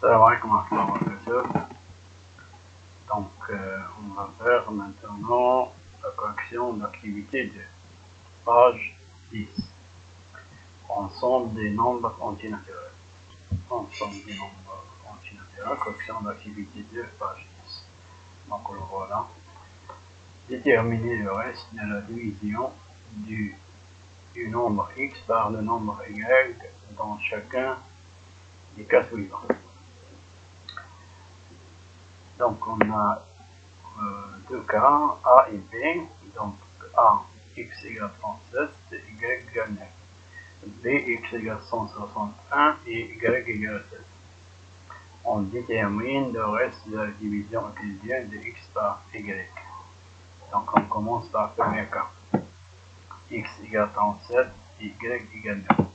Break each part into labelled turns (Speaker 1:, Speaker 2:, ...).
Speaker 1: Salam alaikum wa rahmatullahi wa barakatuh. Donc, on va faire maintenant la correction d'activité de page 10. Ensemble des nombres antinaturels. Ensemble des nombres antinaturels, correction d'activité de page 10. Donc, voilà. Déterminer le reste de la division du nombre x par le nombre y dans chacun des cas suivants. Donc on a deux cas, A et B. Donc A, x égale 37, y égale 9. B, x égale 161 et y égale 7. On détermine le reste de la division euclidienne de x par y. Donc on commence par le premier cas. X égale 37 et y égale 9.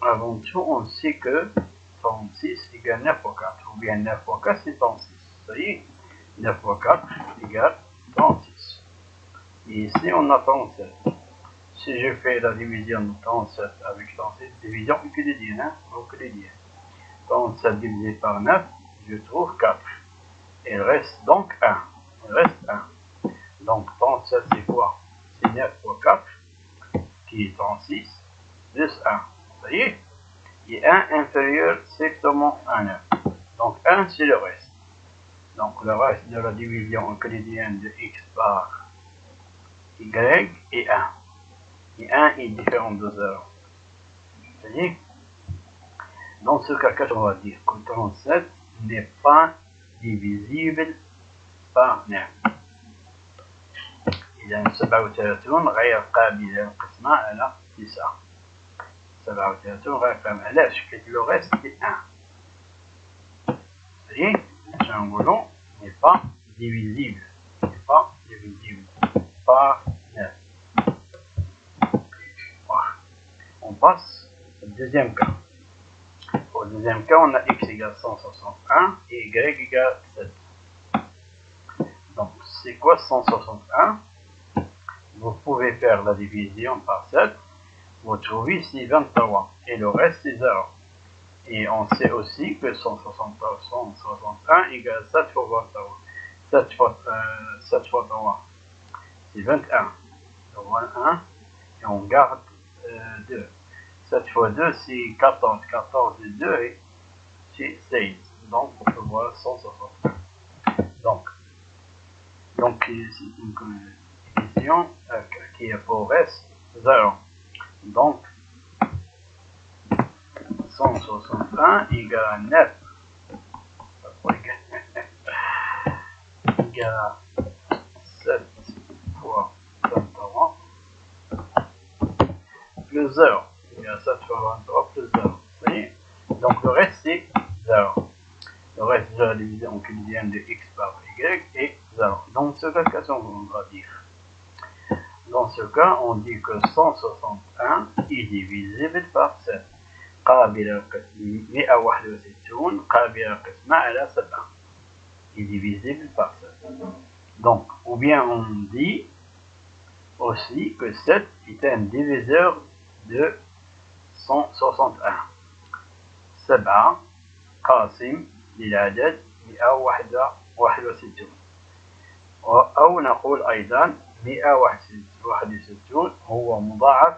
Speaker 1: Avant tout, on sait que 36 égale 9 fois 4, ou bien 9 fois 4 c'est 36. Ça y est, 9 fois 4 égale 36. Et ici on a 37. Si je fais la division de 37 avec 36, division euclidienne, hein, euclidienne. 37 divisé par 9, je trouve 4. Il reste donc 1. Il reste 1. Donc 37 c'est quoi? C'est 9 fois 4, qui est 36, plus 1. Ça y est, et 1 inférieur strictement à 9. Donc 1 c'est le reste. Donc le reste de la division euclidienne de x par y est 1. Et 1 est différent de 0. Ça y est, dans ce cas, qu'est-ce qu'on va dire? Que 37 n'est pas divisible par 9. إذا 37 غير قابل للقسمة على 9. 37 غير قابل. علاش؟ حيت لو ريست سي 1. voyez, un n'est pas divisible. N'est pas divisible par 9. Voilà. On passe au deuxième cas. Au deuxième cas, on a x égale 161 et y égale 7. Donc, c'est quoi 161? Vous pouvez faire la division par 7. Vous trouvez ici 23 et le reste c'est 0. Et on sait aussi que 161 égale 7 fois 23. 7 fois 3, c'est 21. Donc voilà 1 et on garde 2. 7 fois 2 c'est 14. 14 et 2 c'est 16. Donc on peut voir 161. Donc c'est une division qui est pour reste 0. Donc 161 égale 9 égale 7 fois 23 plus 0 égale 7 fois 23 plus 0. Vous voyez? Donc le reste c'est 0. Le reste de la division euclidienne de x par y est 0. Dans ce cas, qu'est-ce qu'on va dire? Dans ce cas, on dit que 161 est divisible par 7. قابل للقسم 161 قابل للقسمة على 7 est divisible par 7. Donc, ou bien on dit aussi que 7 est un diviseur de 161. 7 قاسم للعدد 161. أو نقول أيضا 161 هو مضاعف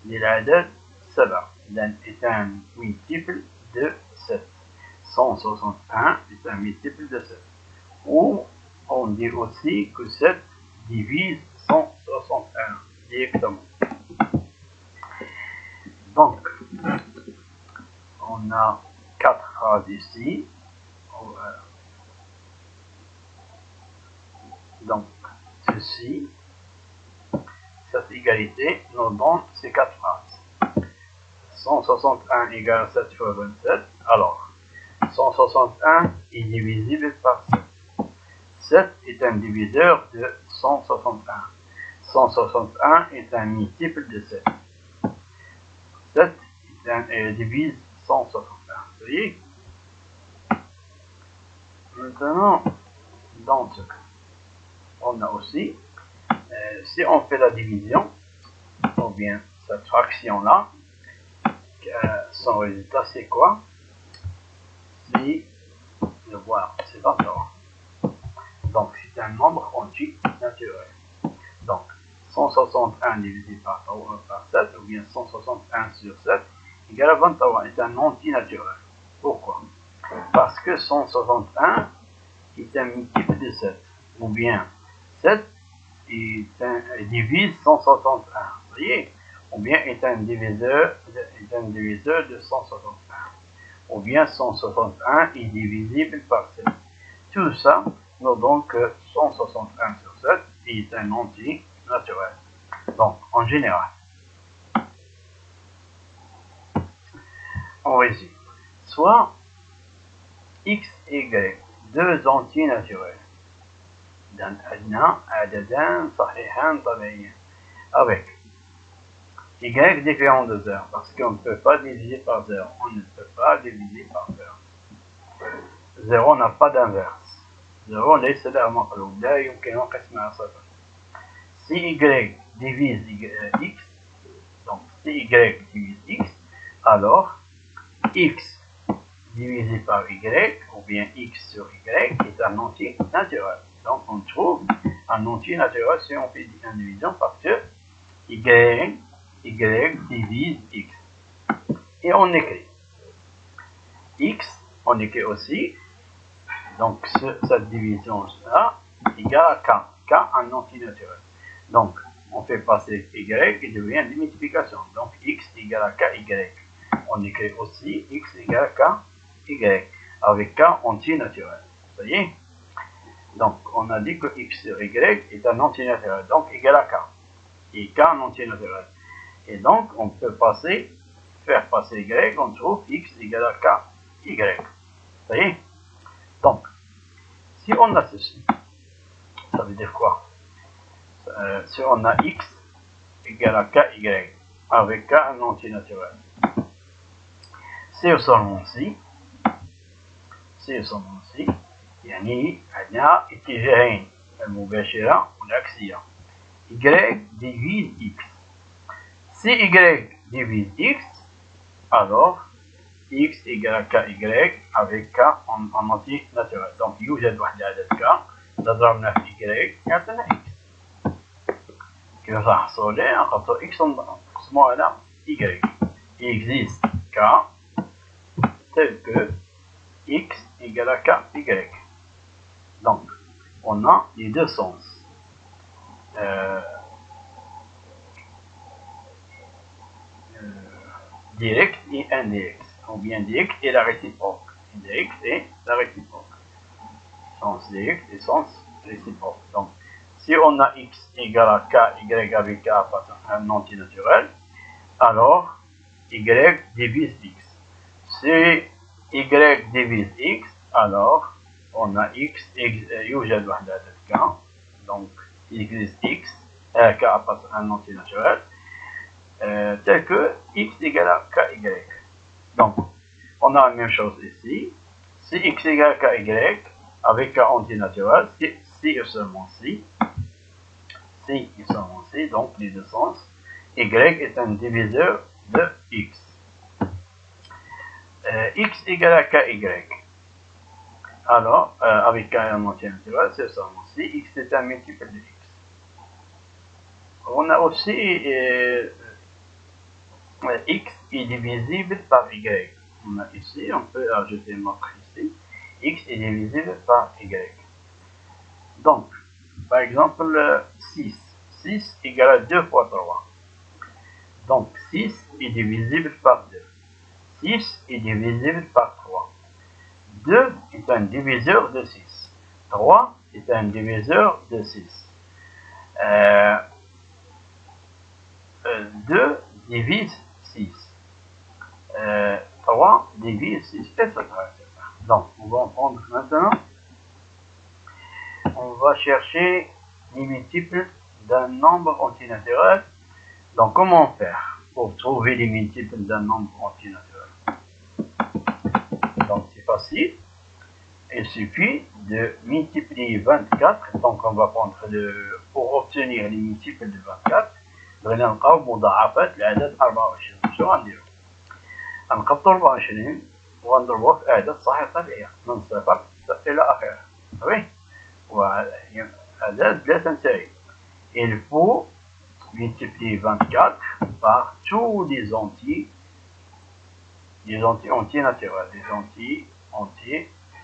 Speaker 1: للعدد 7. D'un est un multiple de 7. 161 est un multiple de 7. Ou on dit aussi que 7 divise 161 directement. Donc, on a 4 phrases ici. Donc, ceci, cette égalité nous donne ces 4 phrases. 161 égale 7 fois 27. Alors, 161 est divisible par 7. 7 est un diviseur de 161. 161 est un multiple de 7. 7 divise 161. Vous voyez? Maintenant, dans ce cas, on a aussi, si on fait la division, ou bien cette fraction-là, son résultat, c'est quoi? Si le voir, c'est 23. Donc, c'est un nombre entier naturel. Donc, 161 divisé par 7, ou bien 161 sur 7, égale à 23. C'est un entier naturel. Pourquoi? Parce que 161 est un multiple de 7. Ou bien 7 divise 161. Vous voyez? Ou bien est un diviseur de 161. Ou bien 161 est divisible par 7. Tout ça nous donne que 161 sur 7 est un entier naturel. Donc, en général, on résume. Soit x et y, deux entiers naturels. Avec y différent de 0, parce qu'on ne peut pas diviser par 0. On ne peut pas diviser par 0. 0 n'a pas d'inverse. 0 ليس له مقلوب لا يمكن قسمها صفر. Si y divise x, donc si y divise x, alors x divisé par y, ou bien x sur y, est un entier naturel. Donc on trouve un entier naturel si on fait une division parce que y divise x. Et on écrit x, on écrit aussi, donc cette division-là égale à k, k un entier naturel. Donc on fait passer y et devient une multiplication. Donc x égale à ky. On écrit aussi x égale à ky, avec k entier naturel. Vous voyez? Donc on a dit que x sur y est un entier naturel, donc égal à k. Et k un entier naturel. Et donc on peut faire passer y, on trouve x égale à ky. Vous voyez? Donc, si on a ceci, ça veut dire quoi? Si on a x égale à ky, avec k un entier naturel, c'est seulement si, يعني عندنا اتجاهين المباشرة والعكسية. y divise x. Si y divise x, alors x égale à ky avec k en entier naturel. Donc يوجد واحد عدد k ضربنا في y يعطينا x. كيف راح نحصلوا عليه؟ نحطوا x ونقسموه على y. Il existe k tel que x égale à ky. Donc, on a les deux sens. Direct et indirect. Ou bien direct et la réciproque. Indirect et la réciproque. Sens direct et sens réciproque. Donc, si on a x égale à ky avec k un entier naturel, alors y divise x. Si y divise x, alors on a x, يوجد وحدة k, donc il existe x, k appartient à un entier naturel, tel que x égale à ky. Donc, on a la même chose ici. Si x égale à ky, avec k entier naturel, si et seulement si, donc les deux sens, y est un diviseur de x. X égale à ky. Alors, avec k en entier naturel, c'est seulement si x est un multiple de x. On a aussi x est divisible par y. On a ici, on peut ajouter une autre ici. X est divisible par y. Donc, par exemple, 6. 6 égale à 2 fois 3. Donc, 6 est divisible par 2. 6 est divisible par 3. 2 est un diviseur de 6. 3 est un diviseur de 6. 2 divise 6. 3 divise 6, etc. Donc, on va en prendre maintenant. On va chercher les multiples d'un nombre entier naturel. Donc, comment faire pour trouver les multiples d'un nombre entier naturel? Donc, c'est facile. Il suffit de multiplier 24. Donc, on va prendre pour obtenir les multiples de 24. هنقبض 24 ونضربه في أعداد صحيحة طبيعية من 0 إلى آخره. Oui. وهذا لا تنتهي. Il faut multiplier 24 par tous les entiers naturels,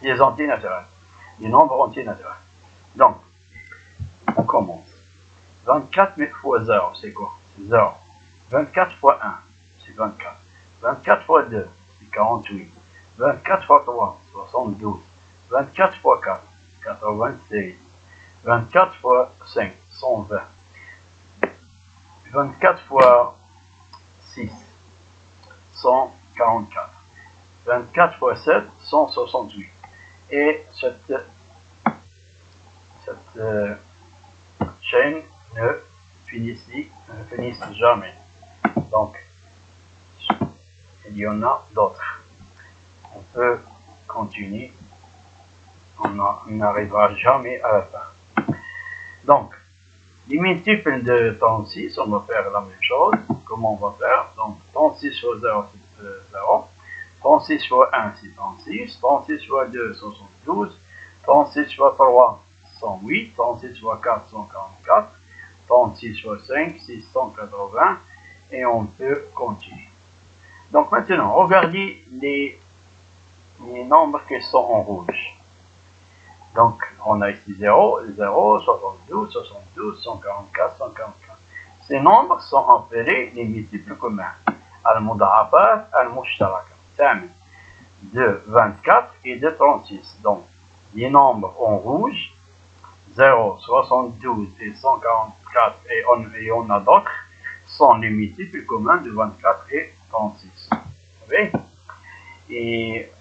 Speaker 1: les entiers naturels, les nombres entiers naturels. Donc, on commence. 24 fois 0, c'est quoi? C'est 0. 24 fois 1, c'est 24. 24 fois 2, c'est 48. 24 fois 3, 72. 24 fois 4, 96. 24 fois 5, 120. 24 fois 6, 144. 24 fois 7, 168. Et cette chaîne ne finit jamais. Donc, il y en a d'autres. On peut continuer. On n'arrivera jamais à la fin. Donc, les multiples de 36, on va faire la même chose. Comment on va faire? Donc, 36 fois 0, c'est 0. 36 fois 1, c'est 36. 36 fois 2, 72. 36 fois 3, 108. 36 fois 4, 144. 36 fois 5, 680. Et on peut continuer. Donc maintenant, regardez les nombres qui sont en rouge. Donc, on a ici 0, 0, 72, 72, 144, 144. Ces nombres sont appelés les multiples communs. Al-Muda'afat, Al-Mushtaraka. De 24 et de 36. Donc, les nombres en rouge, 0, 72 et 144, et on a d'autres, sont les multiples communs de 24 et 36. Vous savez? Et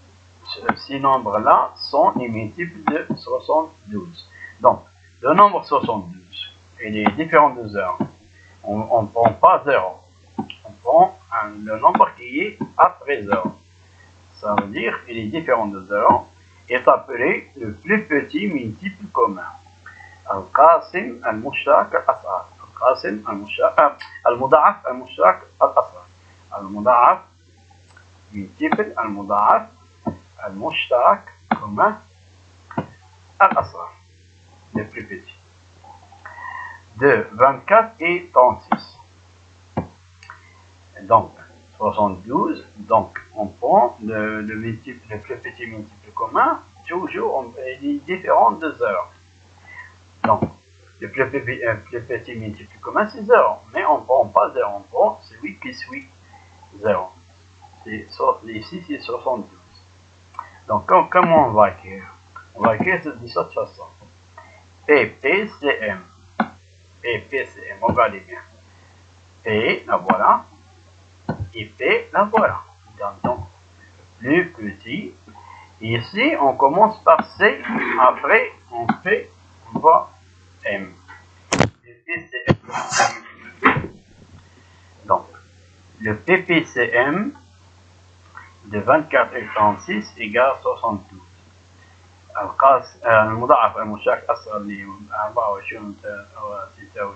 Speaker 1: ces nombres-là sont les multiples de 72. Donc, le nombre 72, il est différent de 0. On ne prend pas 0. On prend le nombre qui est après 0. Ça veut dire qu'il est différent de 0. Est appelé le plus petit multiple commun. Al-Qasim al-Mushtarak al-Asghar. Al-Qasim al-Muda'af al-Mushtarak al-Asghar. Al-Muda'af, multiple al-Muda'af al-Mushtarak commun al-Asghar, le plus petit. De 24 et 36. Donc, 72, donc on prend le plus petit multiple commun, toujours il est différent de 0. Donc, le plus petit multiple commun c'est 0, mais on ne prend pas 0, on prend celui qui suit 0. Ici c'est 72. Donc, comment on va écrire? On va écrire de cette façon. PPCM. PPCM, regardez bien. P, la voilà. Et P, la voilà. Donc, plus petit. Ici, on commence par C. Après, on fait, on va M. PPCM. Donc, le PPCM de 24 et 36 égale 72. المضاعف المشترك أصغر ل 24 و 36 و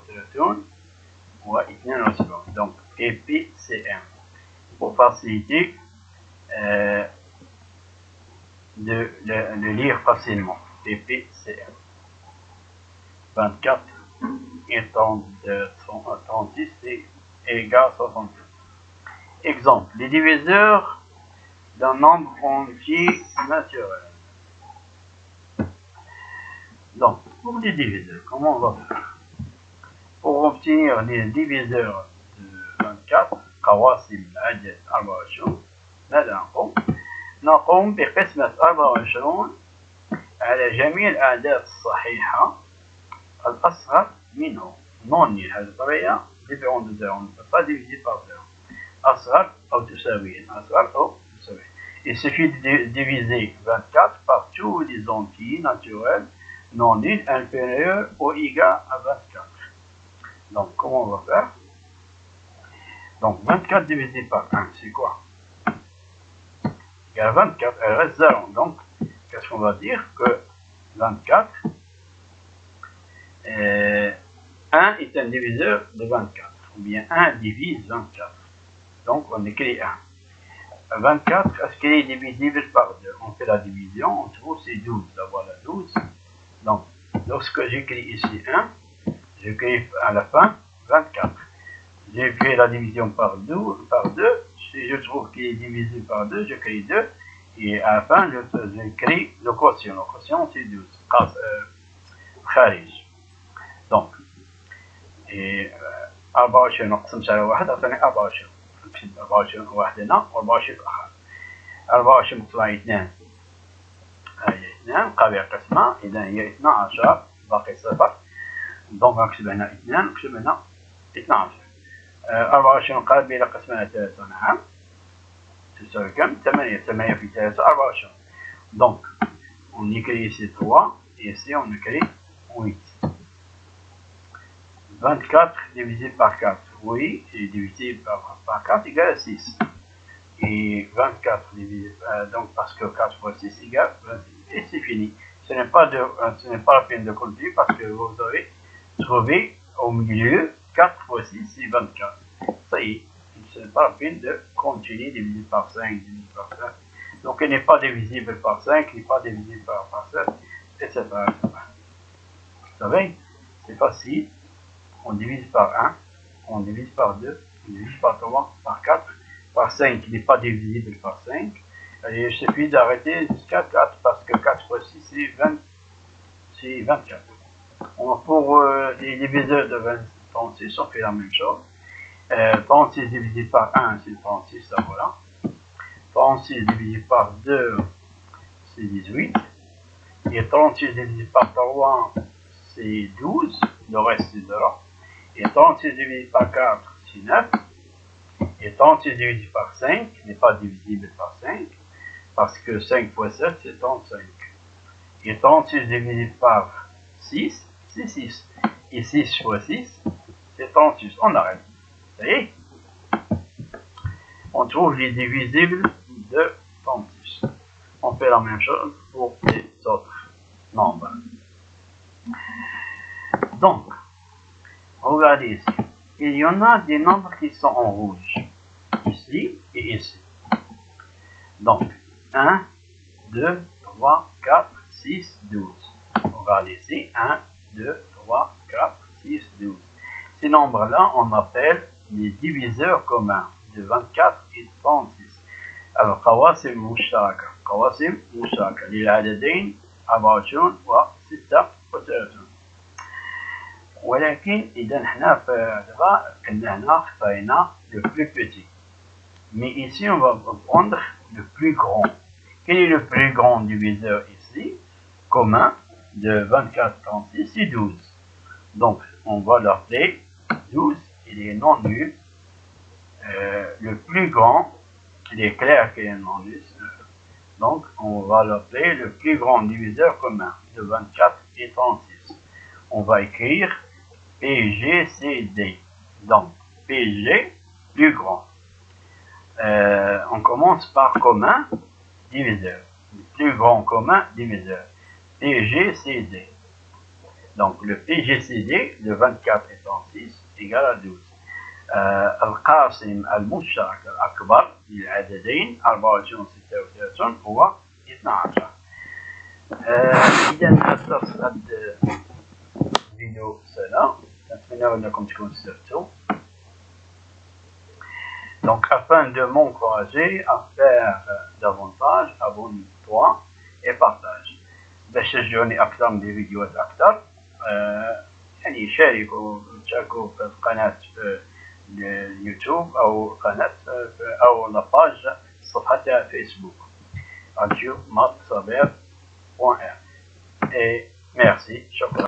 Speaker 1: 72. Donc, PPCM. Pour faciliter de le lire facilement. PPCM. 24 et 36 c'est égal à 72. Exemple, les diviseurs d'un nombre entier naturel. Donc, pour les diviseurs, comment on va faire? Pour obtenir les diviseurs de 24, قواسم العدد 24، ماذا نقوم؟ نقوم بقسمة 24 على جميع الأعداد الصحيحة الأصغر منه. non nul. هذه الطريقة différente de 0. On ne peut pas diviser par 0. أصغر أو تساوي. أصغر أو تساوي. Il suffit de diviser 24 par tous les entiers naturels non nuls inférieurs ou égaux à 24. Donc, comment on va faire? Donc, 24 divisé par 1, c'est quoi? Égal à 24, elle reste 0. Donc, qu'est-ce qu'on va dire? Que 24, 1 est un diviseur de 24. Ou bien 1 divise 24. Donc, on écrit 1. 24, est-ce qu'il est divisible par 2? On fait la division, on trouve c'est 12. Là, voilà 12. Donc, lorsque j'écris ici 1, j'écris à la fin 24. J'ai fait la division par 2. Si je trouve qu'il est divisé par 2, j'écris 2. Et à la fin, j'écris le quotient. Le quotient, c'est 12. خارج. Donc, et 24 نقسم على 1 أعطيني 24. 24 واحد هنا و24 الآخر. 24 مقسوم على 2 هي 2 قابل قسمة، إذا هي 12 باقي صفر. دونك نكتب هنا 2 نكتب هنا 12. 24 قابلة قسمة 3 نعم تساوي كم؟ 8. 8 في 3 24. Donc on écrit ici 3 et ici on écrit 8. 24 divisé par 4. Oui, et divisé par 4 égale 6. Et 24 divisé donc parce que 4 fois 6 égale 26. Et c'est fini. Ce n'est pas la peine de compter parce que vous avez trouvé au milieu 4 fois 6 c'est 24. Ça y est. Ce n'est pas la peine de continuer divisé par 5, divisé par 7. Donc il n'est pas divisible par 5, il n'est pas divisible par 7, etc. Vous savez, c'est facile. On divise par 1, on divise par 2, on divise par 3, par 4, par 5, il n'est pas divisible par 5. Et il suffit d'arrêter jusqu'à 4, parce que 4 fois 6, c'est 24. Pour les diviseurs de 36, on fait la même chose. 36 divisé par 1, c'est 36, ça voilà. 36 divisé par 2, c'est 18. Et 36 divisé par 3, c'est 12. Le reste, c'est de là. Et 36 divisé par 4, c'est 9. Et 36 divisé par 5 n'est pas divisible par 5. Parce que 5 fois 7, c'est 35. Et 36 divisé par 6, c'est 6. Et 6 fois 6, c'est 36. On arrête. Vous voyez? On trouve les divisibles de 36. On fait la même chose pour les autres nombres. Donc, regardez ici. Il y en a des nombres qui sont en rouge. Ici et ici. Donc, 1, 2, 3, 4, 6, 12. Regardez ici. 1, 2, 3, 4, 6, 12. Ces nombres-là, on appelle les diviseurs communs de 24 et 36. القواسم مشتركة. قواسم مشتركة للعددين 24 و 36. ولكن إذا حنا في دابا كنا هنا خطينا le plus petit. Mais ici on va prendre le plus grand. Quel est le plus grand diviseur ici? Commun de 24, 36 et 12. Donc on va l'appeler 12, il est non nul. Le plus grand, il est clair qu'il est non nul. Donc on va l'appeler le plus grand diviseur commun de 24 et 36. On va écrire PGCD. Donc PG, plus grand. On commence par commun, diviseur. Le plus grand commun, diviseur. PGCD. Donc le PGCD de 24 et 36 égale à 12. القاسم المشترك الأكبر للعددين 24 و 36 هو 12. إذا هذا الفيديو سهل. نتمنى أنكم تكونوا استفدتوا. Donc afin de m'encourager à faire davantage, abonne-toi et partage. باش تشجعوني أكثر من فيديوهات أكثر. يعني شاركوا في القناة اليوتيوب أو قناة أو لاباج صفحة فيسبوك radio.sabir.r. Et merci, شكرا.